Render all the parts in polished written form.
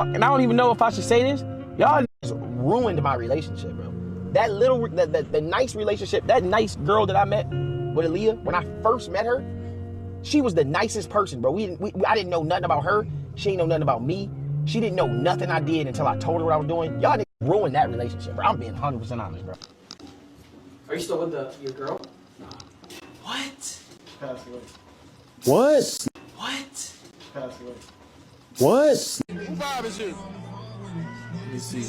and I don't even know if I should say this. Y'all ruined my relationship, bro. That little, the nice relationship, that nice girl that I met with Aaliyah, when I first met her, she was the nicest person, bro. I didn't know nothing about her. She ain't know nothing about me. She didn't know nothing I did until I told her what I was doing. Y'all ruined that relationship, bro. I'm being 100% honest, bro. Are you still with your girl? No. What? Pass away. What? What? Pass away. What? Who vibe is you? Let me see.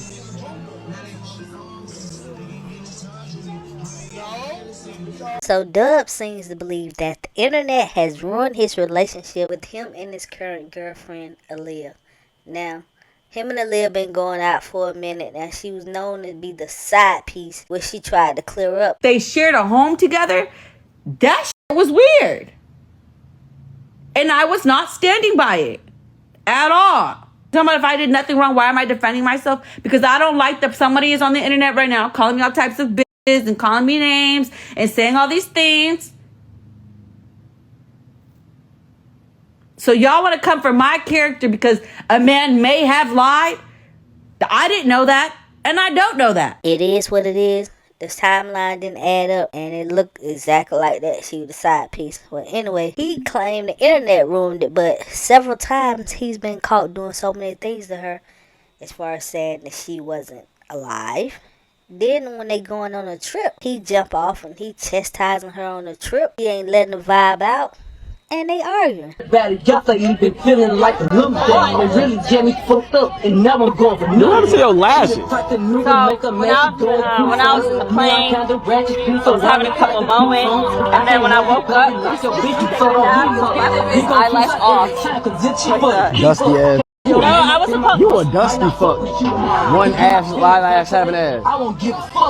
So Dub seems to believe that the internet has ruined his relationship with him and his current girlfriend, Aaliyah. Now, him and Aaliyah been going out for a minute. Now, she was known to be the side piece, which she tried to clear up. They shared a home together. That shit was weird. And I was not standing by it at all. Talking about if I did nothing wrong, why am I defending myself? Because I don't like that somebody is on the internet right now calling me all types of bitches and calling me names and saying all these things. So y'all want to come for my character because a man may have lied? I didn't know that, and I don't know that. It is what it is. The timeline didn't add up, and it looked exactly like that. She was the side piece. Well, anyway, he claimed the internet ruined it, but several times he's been caught doing so many things to her, as far as saying that she wasn't alive. Then when they going on a trip, he jump off and he chastising her on the trip. He ain't letting the vibe out. And they arguing. Bad just like you been feeling like a little thing. They really jammy fucked up and now I'm going for You want to see your lashes? So when I was in the plane, I was having a couple moments, and then when I woke up, his eyelash off. Dusty ass. No, I was supposed. You a dusty fuck. One ass, eyelash, having ass. What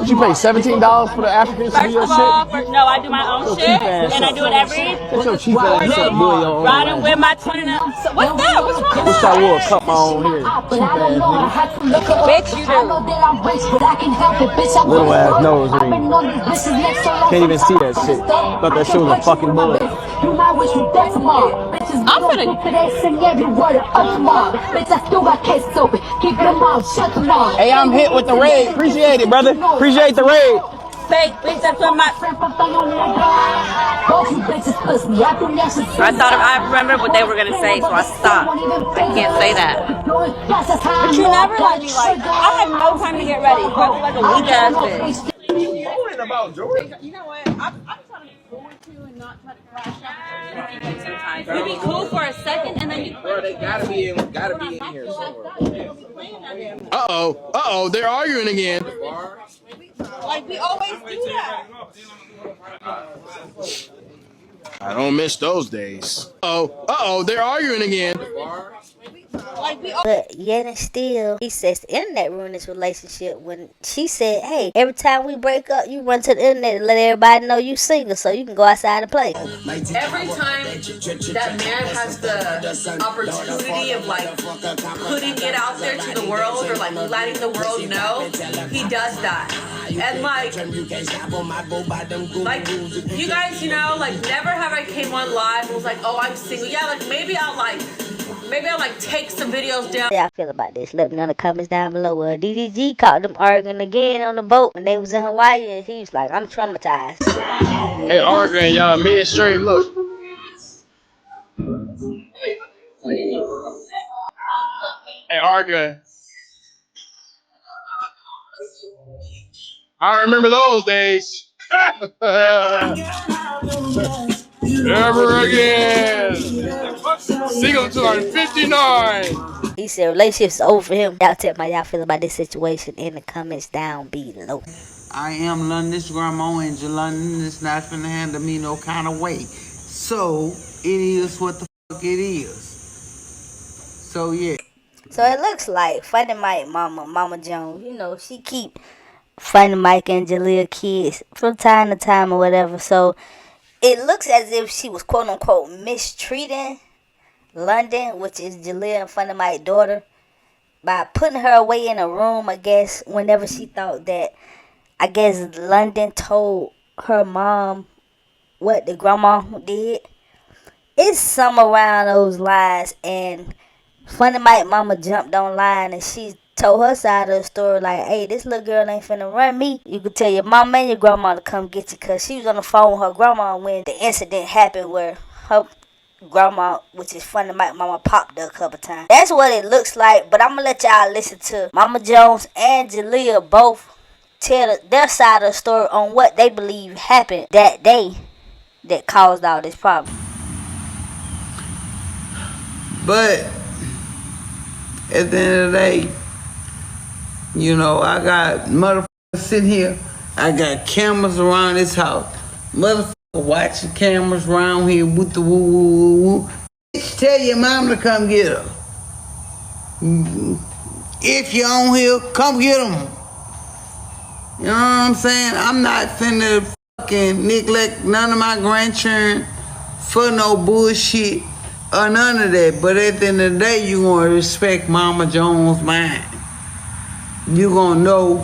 you pay $17 for the African First studio of all, shit? no, I do my own shit, and I do it every. What's your cheap ass up doing your own? Riding with my 29. So what's that? What's wrong? Wish I wore a cup my own hair. Cheap ass nigga. Bitch, you do. Little ass nose ring. Can't even see that shit. Thought that shit was a fucking bullet. I'm finna. Hey, I'm hit with the raid. Appreciate it, brother. Appreciate the raid. Fake bitch, that's what my. I thought I remembered what they were gonna say, so I stopped. I can't say that. But you never let me like. I had no time to get ready, so I feel like a weak ass bitch. About Jordan. You know what? I'm trying to be cool with you and not try to crash out. Sometimes you be cool for a second and then you. Bro, they gotta be in here somewhere. Uh-oh, they're arguing again. Like we always do that. I don't miss those days. Uh-oh, they're arguing again. But yet and still, he says the internet ruined his relationship when she said, hey, every time we break up, you run to the internet and let everybody know you single so you can go outside and play. Every time that man has the opportunity of like putting it out there to the world or like letting the world know, he does that. And like you guys, you know, like never have I came on live and was like, oh, I'm single. Yeah, like maybe I'll take some videos down. How y'all feel about this? Let me know in the comments down below. Well, DDG caught them arguing again on the boat when they was in Hawaii, and he was like, I'm traumatized. Hey, arguing, y'all. Mid straight, look. Hey, arguing. I remember those days. Never again. Single 259. He said relationships over for him. Y'all tell me how y'all feel about this situation in the comments down below. I am London's grandma, and London is not finna handle me no kind of way. So it is what the fuck it is. So yeah. So it looks like Funny Mike Mama Jones, you know, she keep Funny Mike and Jaaliyah kids from time to time or whatever. So it looks as if she was quote unquote mistreating London, which is Jaaliyah and Funny Mike's daughter, by putting her away in a room, I guess, whenever she thought that, I guess London told her mom what the grandma did. It's some around those lines, and Funny Mike mama jumped online and she told her side of the story like, hey, this little girl ain't finna run me. You could tell your mama and your grandma to come get you because she was on the phone with her grandma when the incident happened where her grandma, which is Funny Mike mama, popped her a couple times. That's what it looks like, but I'm gonna let y'all listen to Mama Jones and Jaaliyah both tell their side of the story on what they believe happened that day that caused all this problem. But at the end of the day, you know, I got motherfuckers sitting here. I got cameras around this house. Motherfuckers watching cameras around here with the woo woo woo. Bitch, tell your mom to come get her. If you're on here, come get them. You know what I'm saying? I'm not finna fucking neglect none of my grandchildren for no bullshit or none of that. But at the end of the day, you gonna respect Mama Jones' mind. You gonna know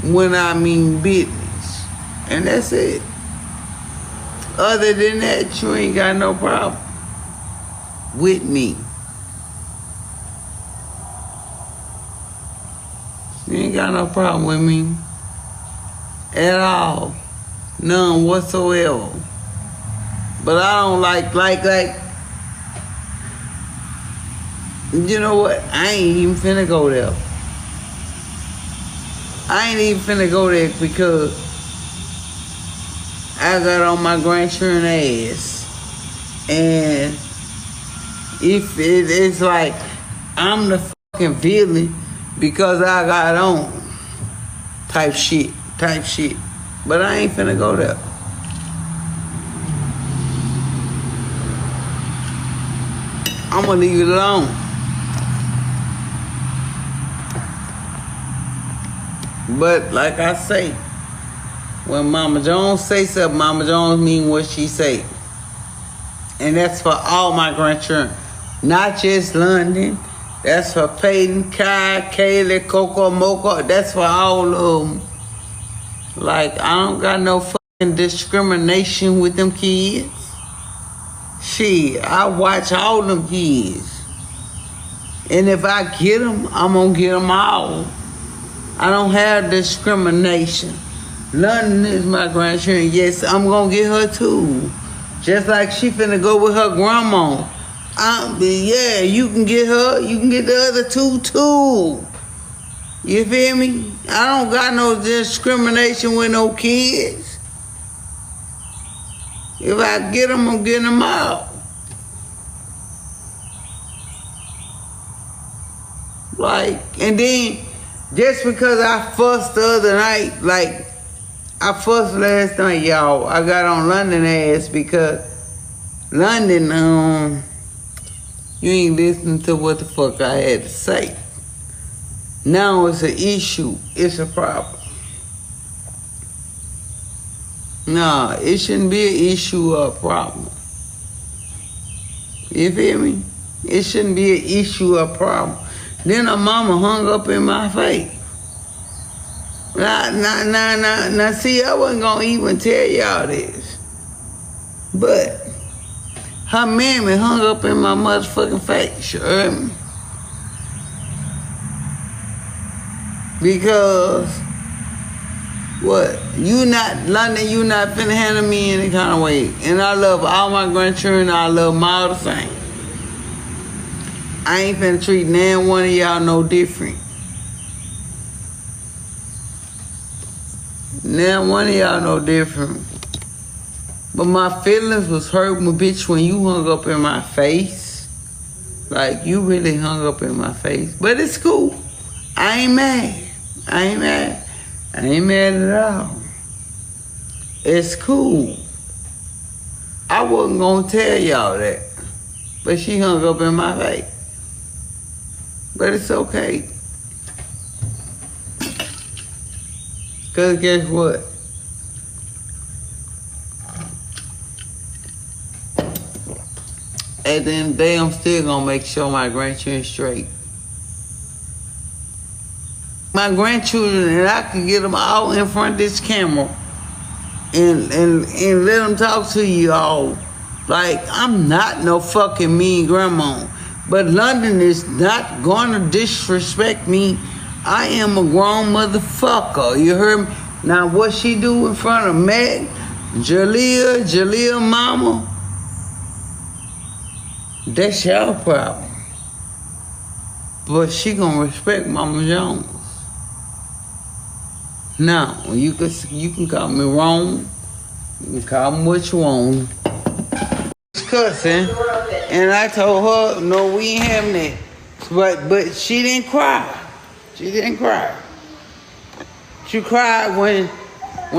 when I mean business. And that's it. Other than that, you ain't got no problem with me. You ain't got no problem with me at all. None whatsoever. But I don't like, you know what? I ain't even finna go there. I ain't even finna go there because I got on my grandchildren ass. And if it's like I'm the fucking villain because I got on type shit. But I ain't finna go there. I'm gonna leave it alone. But like I say, when Mama Jones say something, Mama Jones mean what she say. And that's for all my grandchildren. Not just London. That's for Peyton, Kai, Kaylee, Coco, Moco. That's for all of them. Like, I don't got no fucking discrimination with them kids. Shit, I watch all them kids. And if I get them, I'm gonna get them all. I don't have discrimination. London is my grandchildren. Yes, I'm gonna get her too. Just like she finna go with her grandma. Yeah, you can get her. You can get the other two too. You feel me? I don't got no discrimination with no kids. If I get them, I'm getting them out. Like, and then just because I fussed the other night, like I fussed last night, y'all. I got on London ass because London, you ain't listening to what the fuck I had to say. Now it's an issue. It's a problem. Nah, it shouldn't be an issue or a problem. You feel me? It shouldn't be an issue or a problem. Then her mama hung up in my face. Now, see, I wasn't gonna even tell y'all this. But her mammy hung up in my motherfucking face, you heard me? Because, what? London, you not finna handle me any kind of way. And I love all my grandchildren, I love them all the same. I ain't finna treat none one of y'all no different. None one of y'all no different. But my feelings was hurt, my bitch, when you hung up in my face. Like, you really hung up in my face. But it's cool. I ain't mad. I ain't mad at all. It's cool. I wasn't gonna tell y'all that. But she hung up in my face. But it's okay. Cause guess what? At the end of the day, I'm still gonna make sure my grandchildren straight. My grandchildren, and I can get them all in front of this camera and let them talk to you all. Like, I'm not no fucking mean grandma. But London is not gonna disrespect me. I am a grown motherfucker. You heard me? Now what she do in front of Meg, Jaaliyah mama, that's your problem. But she gonna respect Mama Jones. Now, you can call me wrong. You can call me what you want. Cussing, and I told her, no, we ain't having that. But she didn't cry. She didn't cry. She cried when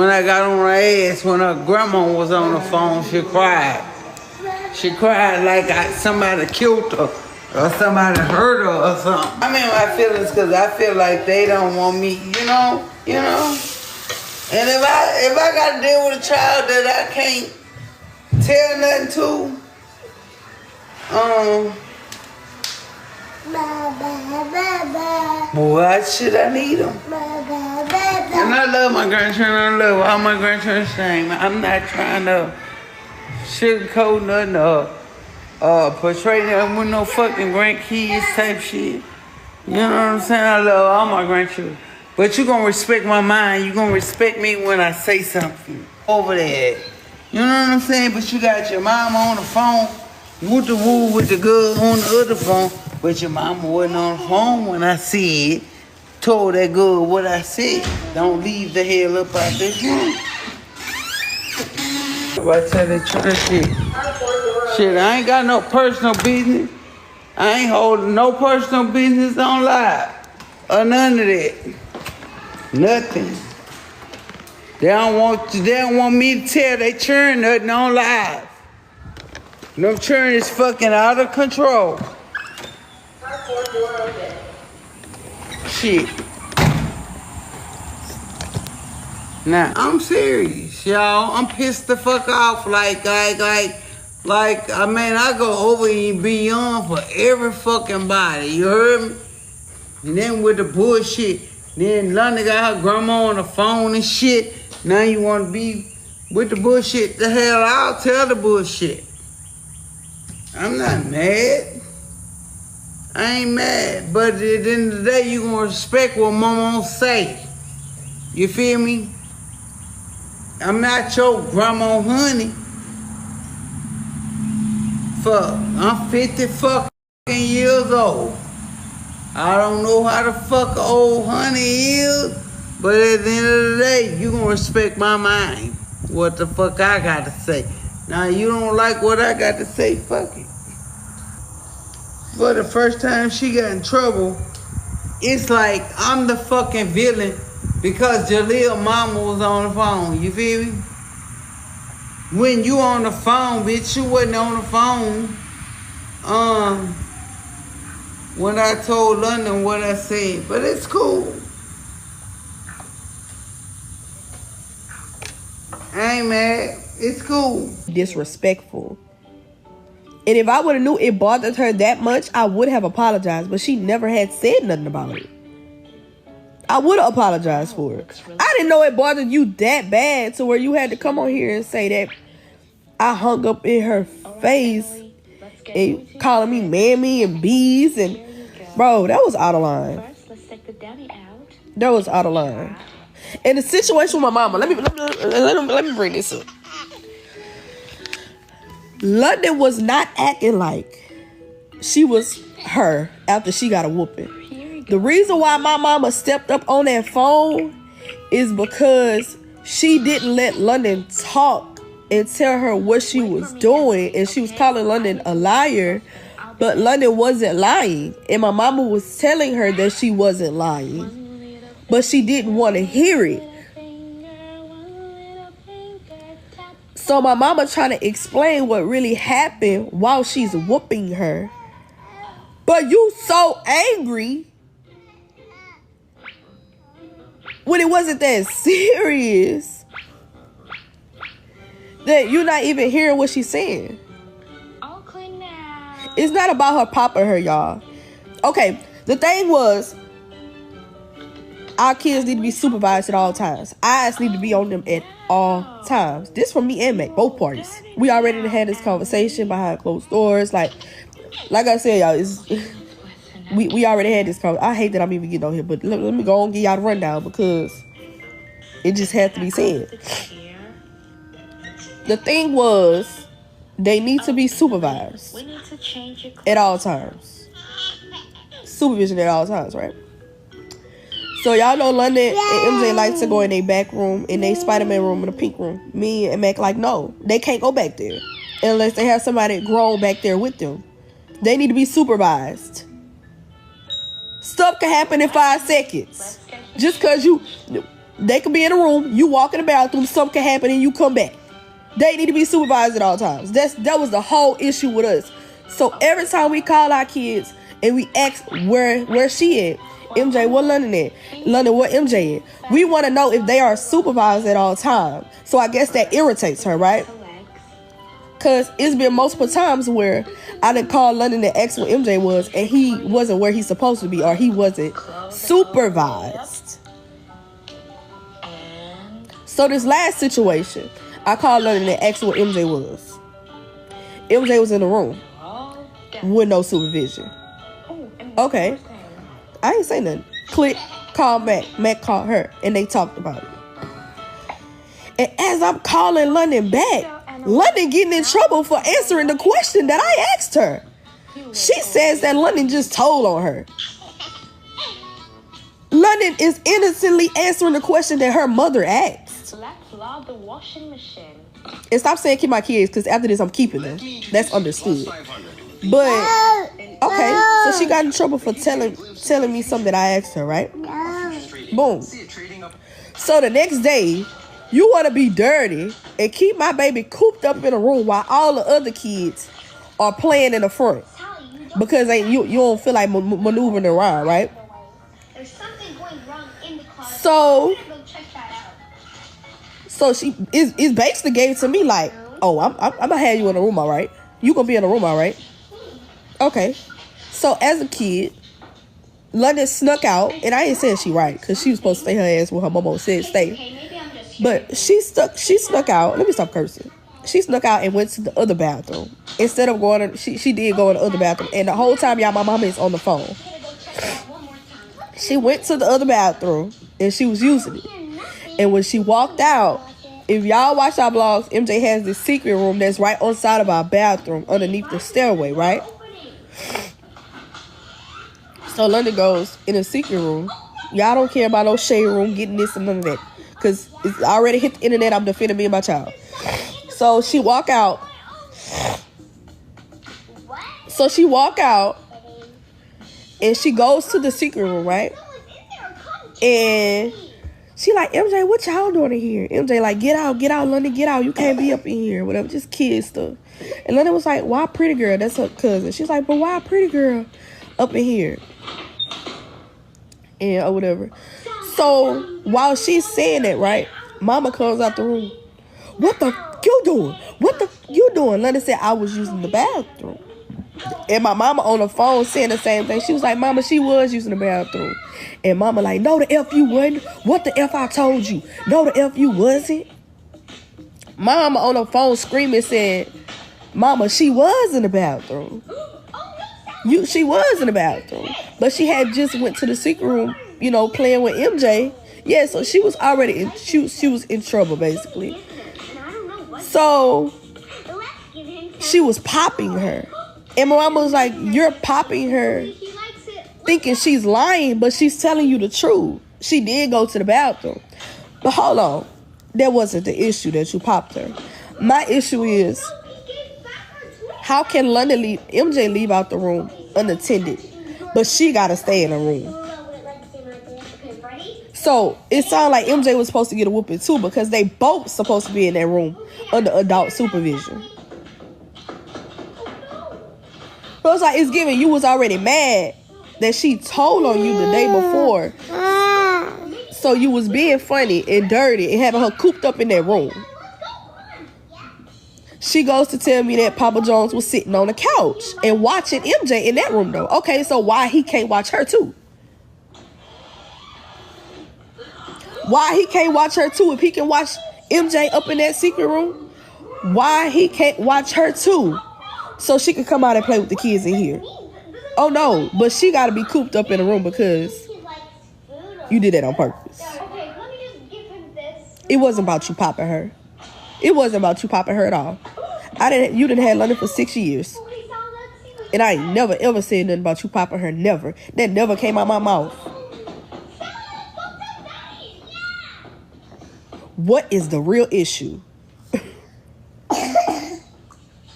I got on her ass when her grandma was on the phone. She cried. She cried like somebody killed her or somebody hurt her or something. I'm in my feelings because I feel like they don't want me, you know. And if I got to deal with a child that I can't tell nothing to, why should I need them? And I love my grandchildren. I love all my grandchildren the same. I'm not trying to sugarcoat nothing or portray them with no fucking grandkids type shit. You know what I'm saying? I love all my grandchildren. But you gonna respect my mind. You gonna respect me when I say something over there. You know what I'm saying? But you got your mama on the phone with the woo with the girl on the other phone. But your mama wasn't on the phone when I said, told that girl what I said. Don't leave the hell up out this room. I tell that church shit, I ain't got no personal business. I ain't holding no personal business on live. Or none of that. Nothing. They don't want me to tell they churn nothing on live. No churn is fucking out of control. Shit. Now, I'm serious, y'all. I'm pissed the fuck off. Like, I mean, I go over and beyond for every fucking body. You heard me? And then with the bullshit, then London got her grandma on the phone and shit. Now you want to be with the bullshit? The hell, I'll tell the bullshit. I'm not mad. I ain't mad. But at the end of the day, you gonna respect what mama say. You feel me? I'm not your grandma honey. Fuck, I'm 50 fucking years old. I don't know how the fuck old honey is, but at the end of the day, you gonna respect my mind. What the fuck I gotta say. Now you don't like what I got to say, fuck it. For the first time she got in trouble, it's like I'm the fucking villain because Jaaliyah mama was on the phone, you feel me? When you on the phone, bitch, you wasn't on the phone. When I told London what I said, but it's cool. I ain't mad. It's cool. Disrespectful. And if I would have knew it bothered her that much, I would have apologized. But she never had said nothing about it. I would have apologized for it. I didn't know it bothered you that bad to where you had to come on here and say that I hung up in her face and calling me mammy and bees and bro, that was out of line. That was out of line. And the situation with my mama, let me bring this up. London was not acting like she was her after she got a whooping. The reason why my mama stepped up on that phone is because she didn't let London talk and tell her what she was doing, and she was calling London a liar, but London wasn't lying, and my mama was telling her that she wasn't lying, but she didn't want to hear it. So my mama trying to explain what really happened while she's whooping her. But you so angry when it wasn't that serious that you're not even hearing what she's saying. It's not about her popping her, y'all. Okay, the thing was, our kids need to be supervised at all times. Eyes need to be on them at all times. This from me and Mac, both parties. We already had this conversation behind closed doors. Like, like I said, y'all, it's we already had this conversation. I hate that I'm even getting on here, but let me go and give y'all the rundown because it just has to be said. The thing was, they need to be supervised at all times. Supervision at all times, right? So y'all know London and MJ like to go in their back room, in their Spider-Man room, in the pink room. Me and Mac like, no, they can't go back there unless they have somebody grown back there with them. They need to be supervised. Stuff can happen in 5 seconds. Just because they can be in a room, you walk in the bathroom, something can happen and you come back. They need to be supervised at all times. That was the whole issue with us. So every time we call our kids and we ask where she at, MJ, what London at? London, what MJ at? We want to know if they are supervised at all times. So I guess that irritates her, right? Because it's been multiple times where I done called London and asked what MJ was, and he wasn't where he's supposed to be, or he wasn't supervised. So this last situation, I called London and asked what MJ was. MJ was in the room with no supervision. Okay. I ain't say nothing. Click, call Mac. Mac called her, and they talked about it. And as I'm calling London back, London getting in trouble for answering the question that I asked her. She says that London just told on her. London is innocently answering the question that her mother asked. Let's load the washing machine. And stop saying keep my kids, because after this I'm keeping them. That's understood. But okay, so she got in trouble for telling me something that I asked her, right? Boom. So the next day, you want to be dirty and keep my baby cooped up in a room while all the other kids are playing in the front because you don't feel like maneuvering around, right? There's something going wrong in the closet. So she is basically gave to me like, oh, I'm gonna have you in the room, all right? You gonna be in the room, all right? Okay. So as a kid, London snuck out, and I ain't saying she right, because she was supposed to stay her ass where her mama said stay. But she snuck out. Let me stop cursing. She snuck out and went to the other bathroom. Instead of going to, she did go in the other bathroom. And the whole time, y'all, my mama is on the phone. She went to the other bathroom, and she was using it. And when she walked out, if y'all watch our vlogs, MJ has this secret room that's right on side of our bathroom, underneath the stairway, right? So London goes in a secret room. Y'all don't care about no shade room, getting this and none of that. Because it's already hit the internet, I'm defending me and my child. So she walk out. And she goes to the secret room, right? And she like, MJ, what y'all doing in here? MJ like, get out, London, get out. You can't be up in here, whatever, just kid stuff. And London was like, why pretty girl? That's her cousin. She's like, but why pretty girl up in here? And or whatever. So while she's saying that, right, mama comes out the room. What the you doing? What the you doing? London said, I was using the bathroom. And my mama on the phone saying the same thing. She was like, mama, she was using the bathroom. And mama like, no, the F you wasn't. What the F I told you? No, the F you wasn't. Mama on the phone screaming said, mama, she was in the bathroom. She was in the bathroom. But she had just went to the secret room, you know, playing with MJ. Yeah, so she was already in, she was in trouble, basically. So she was popping her. And my mama was like, you're popping her, thinking she's lying, but she's telling you the truth. She did go to the bathroom. But hold on. That wasn't the issue that you popped her. My issue is, how can MJ leave out the room unattended, but she gotta stay in the room? So it sounded like MJ was supposed to get a whooping too, because they both supposed to be in that room under adult supervision. So it's like, it's giving you was already mad that she told on you the day before. So you was being funny and dirty and having her cooped up in that room. She goes to tell me that Papa Jones was sitting on the couch and watching MJ in that room though. Okay, so why he can't watch her too? Why he can't watch her too? If he can watch MJ up in that secret room, why he can't watch her too? so she could come out and play with the kids in here. Oh no, but she got to be cooped up in a room because you did that on purpose. It wasn't about you popping her. It wasn't about you popping her at all. You didn't have London for 6 years. And I ain't never ever said nothing about you popping her. Never. That never came out my mouth. What is the real issue?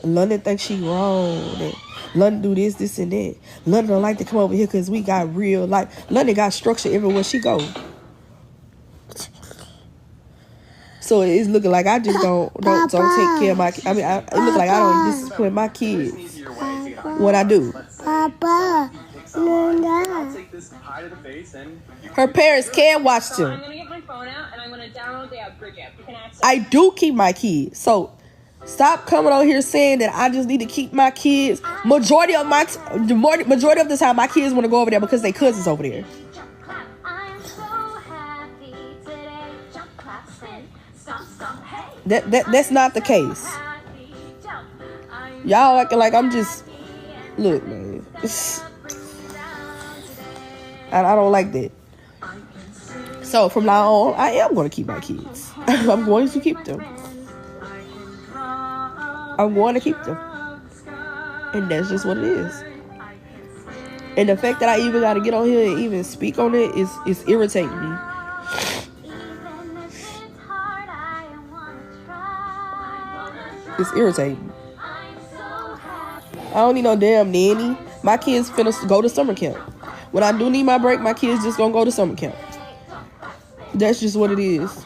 London thinks she wrong. London do this, and that. London don't like to come over here because we got real life. London got structure everywhere she go. So it's looking like I just don't take care of my. I mean, it looks like I don't discipline my kids. What I do. Papa, her parents can watch them. I'm gonna get my phone out and I'm gonna download the app Bridget. You can access. I do keep my kids. So stop coming on here saying that I just need to keep my kids. Majority of the time, my kids want to go over there because their cousins over there. That's not the case. Y'all acting like I'm just. Look, man. I don't like that. So from now on, I am going to keep my kids. I'm going to keep them. I'm going to keep them. And that's just what it is. And the fact that I even got to get on here and even speak on it is irritating me. It's irritating. I don't need no damn nanny. My kids finna go to summer camp. When I do need my break, my kids just gonna go to summer camp. That's just what it is.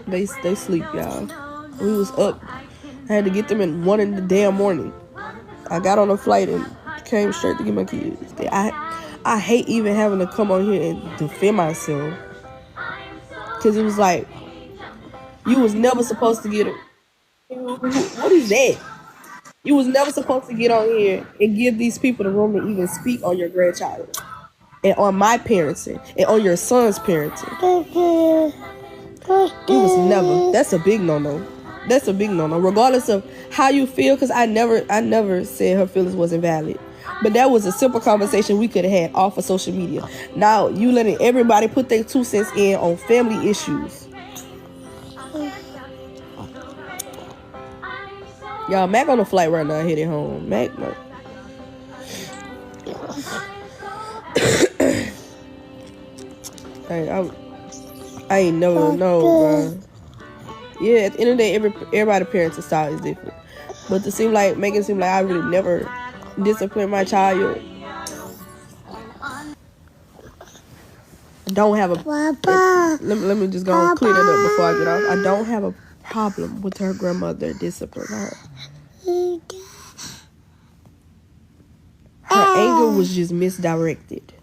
They sleep, y'all. We was up. I had to get them in 1 in the damn morning. I got on a flight and came straight to get my kids. I hate even having to come on here and defend myself. Because it was like, you was never supposed to get it. What is that? You was never supposed to get on here and give these people the room to even speak on your grandchild. And on my parenting. And on your son's parenting. You was never. That's a big no-no. That's a big no-no. Regardless of how you feel, because I never said her feelings wasn't valid. But that was a simple conversation we could have had off of social media. Now, you letting everybody put their 2 cents in on family issues. Y'all, Mac on the flight right now, headed home. Mac, no. I ain't never know, bro. Yeah, at the end of the day, everybody's parenting style is different. But to make it seem like I really never discipline my child. Don't have a. Let me just go and clear that up before I get off. I don't have a problem with her grandmother disciplining her. Her anger was just misdirected.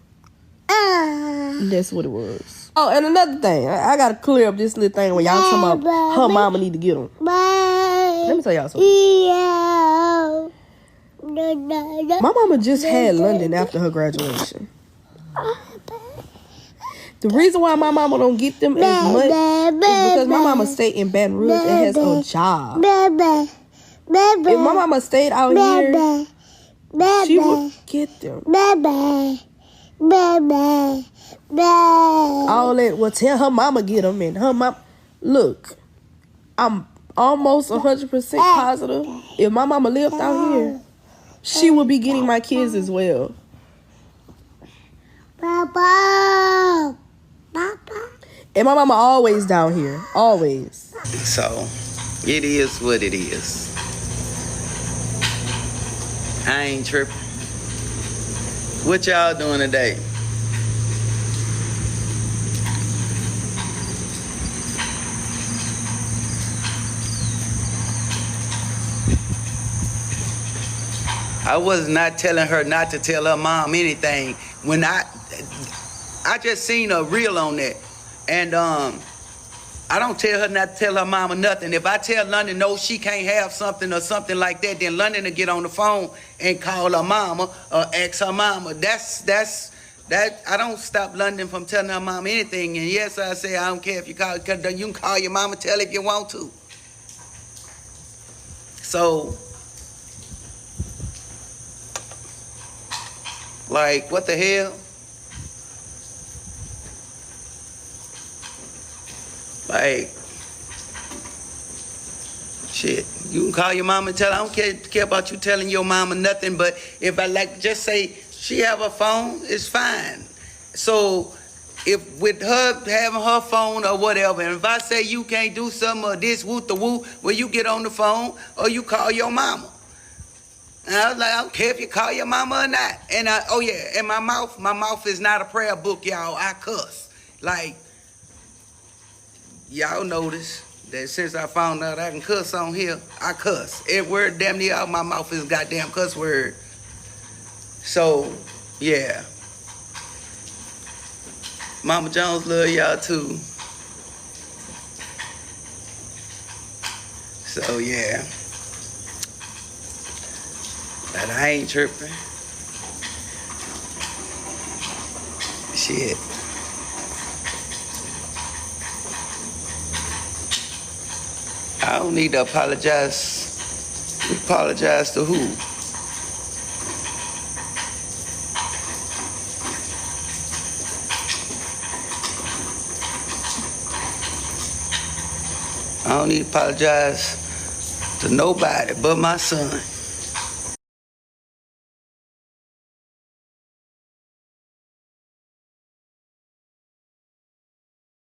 That's what it was. Oh, and another thing, I gotta clear up this little thing when y'all talking about her mama need to get them. Let me tell y'all something. My mama just had London after her graduation. The reason why my mama don't get them as much is because my mama stayed in Baton Rouge and has a job. If my mama stayed out here, she would get them. All that, well, tell her mama get them, and her mom. Look, I'm almost 100% positive. If my mama lived out here, she would be getting my kids as well. Papa. And my mama always down here, always. So, it is what it is. I ain't tripping. What y'all doing today? I was not telling her not to tell her mom anything. When I just seen a reel on that. And I don't tell her not to tell her mama nothing. If I tell London no, she can't have something or something like that, then London will get on the phone and call her mama or ask her mama. That's that I don't stop London from telling her mom anything. And yes, I say I don't care if you call, because you can call your mama, tell if you want to. So, like, what the hell? Like, shit, you can call your mama and tell her, I don't care about you telling your mama nothing, but if I like, just say she have a phone, it's fine. So if with her having her phone or whatever, and if I say you can't do something or this woo the woo, well, you get on the phone or you call your mama. And I was like, I don't care if you call your mama or not. And oh yeah, and my mouth is not a prayer book, y'all. I cuss. Like, y'all notice that since I found out I can cuss on here, I cuss. Every word damn near out my mouth is a goddamn cuss word. So, yeah. Mama Jones love y'all too. So, yeah. But I ain't tripping. Shit. I don't need to apologize. Apologize to who? I don't need to apologize to nobody but my son.